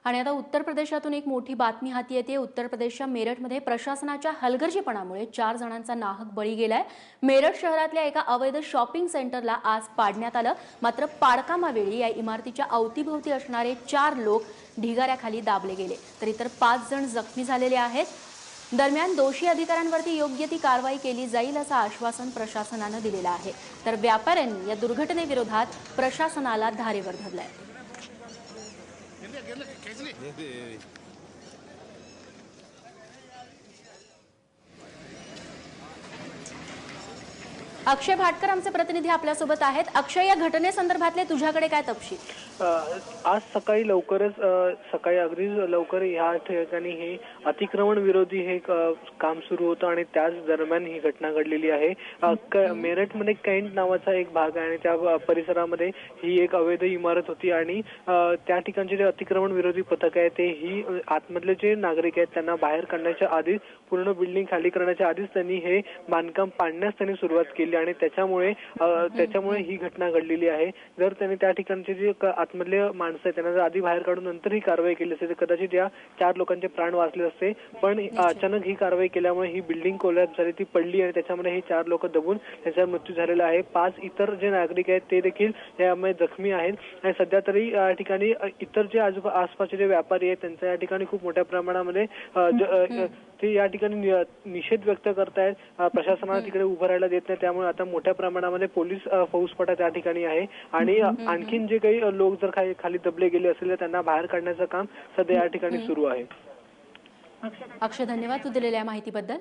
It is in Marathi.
आणि आता उत्तर प्रदेशातून एक मोठी बातमी हाती येते। उत्तर प्रदेशच्या मेरठमध्ये प्रशासनाच्या हलगर्जीपणामुळे 4 जणांचा नाहक बळी गेलाय। मेरठ शहरातल्या एका अवैध शॉपिंग सेंटरला आज पाडण्यात आलं। मात्र पाडकामावेळी या इमारतीच्या अवतीभोवती असणारे 4 लोक ढिगाऱ्याखाली दाबले गेले, तर इतर 5 जण जखमी झालेले आहेत। दरम्यान दोषी अधिकाऱ्यांवरती योग्य ती कारवाई केली जाईल असं आश्वासन प्रशासनानं दिलेलं आहे। तर व्यापाऱ्यांनी या दुर्घटनेविरोधात प्रशासनाला धारेवर धरलंय। अक्षय भाटकर आमचे प्रतिनिधी आपल्यासोबत आहेत। अक्षय, या घटनेसंदर्भातले तुझ्याकडे काय तपशील? आज सकाळी लवकरच सकाळी अगदी लवकर या ठिकाणी हे अतिक्रमण विरोधी हे काम सुरू होतं आणि त्याच दरम्यान ही घटना घडलेली आहे। मेरठमध्ये कैंट नावाचा एक भाग आहे आणि त्या परिसरामध्ये ही एक अवैध इमारत होती आणि त्या ठिकाणचे जे अतिक्रमण विरोधी पथक आहे ते ही आतमधले जे नागरिक आहेत त्यांना बाहेर काढण्याच्या आधीच, पूर्ण बिल्डिंग खाली करण्याच्या आधीच त्यांनी हे बांधकाम पाडण्यास त्यांनी सुरुवात केली आणि त्याच्यामुळे ही घटना घडलेली आहे। जर त्यांनी त्या ठिकाणचे जे आतमधले माणसं आहेत त्यांना जर आधी बाहेर काढून नंतर ही कारवाई केली असते तर कदाचित या 4 लोकांचे प्राण वाचले असते। पण अचानक ही कारवाई केल्यामुळे ही बिल्डिंग कोलॅप्स झाली, ती पडली आणि त्याच्यामध्ये हे 4 लोक दबून त्यांचा मृत्यू झालेला आहे। 5 इतर जे नागरिक आहेत ते देखील यामध्ये जखमी आहेत आणि सध्या तरी या ठिकाणी इतर जे आसपासचे जे व्यापारी आहेत त्यांच्या या ठिकाणी खूप मोठ्या प्रमाणामध्ये ते या ठिकाणी निषेध व्यक्त करतायत। प्रशासनाला तिकडे उभं राहायला देत नाही, त्यामुळे आता मोठ्या प्रमाणामध्ये पोलीस फौजफाटा त्या ठिकाणी आहे आणि आणखीन जे काही लोक जर खाली दबले गेले असेल तर त्यांना बाहेर काढण्याचं काम सध्या या ठिकाणी सुरू आहे। अक्षय, धन्यवाद तू दिलेल्या माहितीबद्दल।